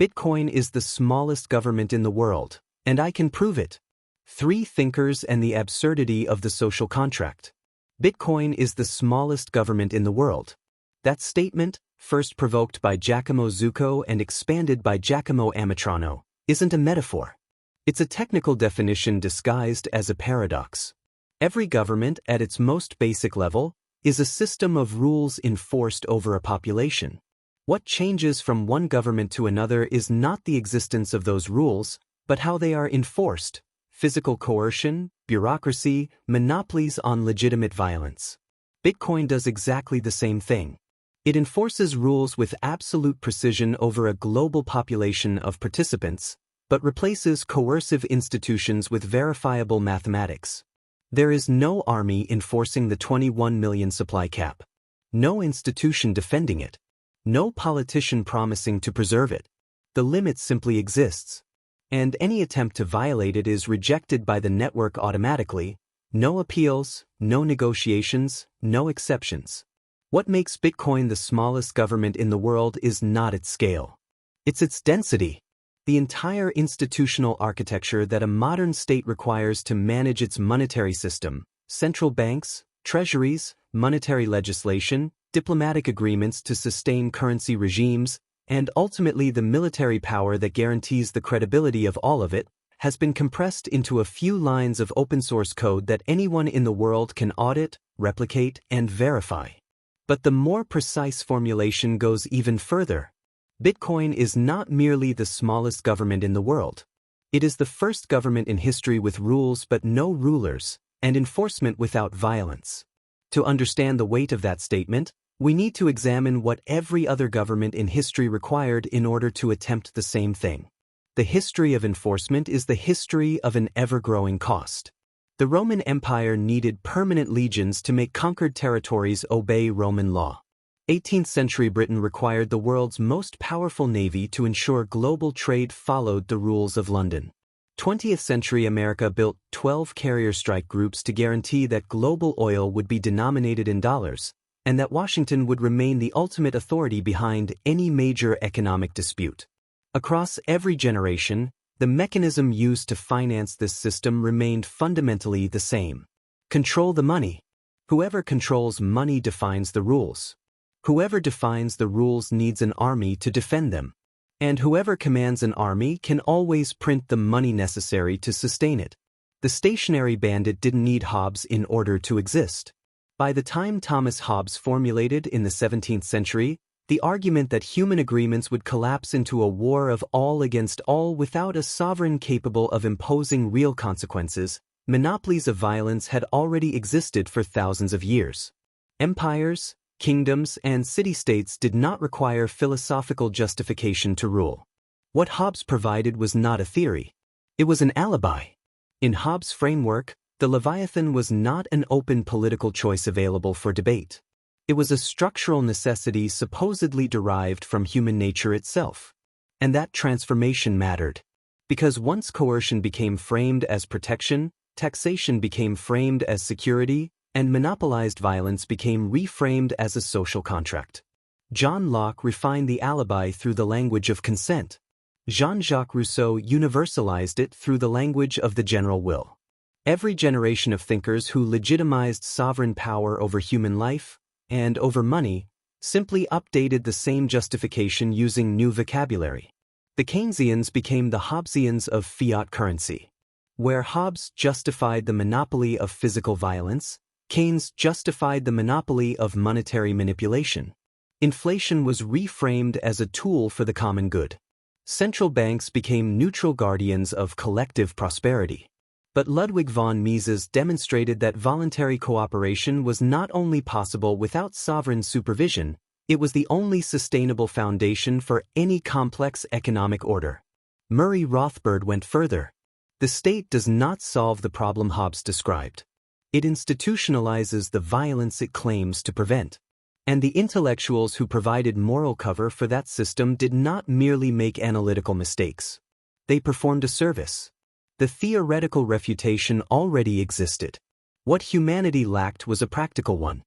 Bitcoin is the smallest government in the world, and I can prove it. 3 Thinkers and the Absurdity of the Social Contract. Bitcoin is the smallest government in the world. That statement, first provoked by Giacomo Ametrano and expanded by Giacomo Ametrano, isn't a metaphor. It's a technical definition disguised as a paradox. Every government, at its most basic level, is a system of rules enforced over a population. What changes from one government to another is not the existence of those rules, but how they are enforced: physical coercion, bureaucracy, monopolies on legitimate violence. Bitcoin does exactly the same thing. It enforces rules with absolute precision over a global population of participants, but replaces coercive institutions with verifiable mathematics. There is no army enforcing the 21 million supply cap. No institution defending it. No politician promising to preserve it. The limit simply exists. And any attempt to violate it is rejected by the network automatically. No appeals, no negotiations, no exceptions. What makes Bitcoin the smallest government in the world is not its scale. It's its density. The entire institutional architecture that a modern state requires to manage its monetary system, central banks, treasuries, monetary legislation, diplomatic agreements to sustain currency regimes, and ultimately the military power that guarantees the credibility of all of it, has been compressed into a few lines of open-source code that anyone in the world can audit, replicate, and verify. But the more precise formulation goes even further. Bitcoin is not merely the smallest government in the world. It is the first government in history with rules but no rulers, and enforcement without violence. To understand the weight of that statement, we need to examine what every other government in history required in order to attempt the same thing. The history of enforcement is the history of an ever-growing cost. The Roman Empire needed permanent legions to make conquered territories obey Roman law. 18th century Britain required the world's most powerful navy to ensure global trade followed the rules of London. 20th century America built 12 carrier strike groups to guarantee that global oil would be denominated in dollars, and that Washington would remain the ultimate authority behind any major economic dispute. Across every generation, the mechanism used to finance this system remained fundamentally the same. Control the money. Whoever controls money defines the rules. Whoever defines the rules needs an army to defend them. And whoever commands an army can always print the money necessary to sustain it. The stationary bandit didn't need Hobbes in order to exist. By the time Thomas Hobbes formulated in the 17th century, the argument that human agreements would collapse into a war of all against all without a sovereign capable of imposing real consequences, monopolies of violence had already existed for thousands of years. Empires, kingdoms, and city-states did not require philosophical justification to rule. What Hobbes provided was not a theory. It was an alibi. In Hobbes' framework, the Leviathan was not an open political choice available for debate. It was a structural necessity supposedly derived from human nature itself. And that transformation mattered. Because once coercion became framed as protection, taxation became framed as security, and monopolized violence became reframed as a social contract. John Locke refined the alibi through the language of consent. Jean-Jacques Rousseau universalized it through the language of the general will. Every generation of thinkers who legitimized sovereign power over human life, and over money, simply updated the same justification using new vocabulary. The Keynesians became the Hobbesians of fiat currency. Where Hobbes justified the monopoly of physical violence, Keynes justified the monopoly of monetary manipulation. Inflation was reframed as a tool for the common good. Central banks became neutral guardians of collective prosperity. But Ludwig von Mises demonstrated that voluntary cooperation was not only possible without sovereign supervision, it was the only sustainable foundation for any complex economic order. Murray Rothbard went further. The state does not solve the problem Hobbes described. It institutionalizes the violence it claims to prevent. And the intellectuals who provided moral cover for that system did not merely make analytical mistakes. They performed a service. The theoretical refutation already existed. What humanity lacked was a practical one.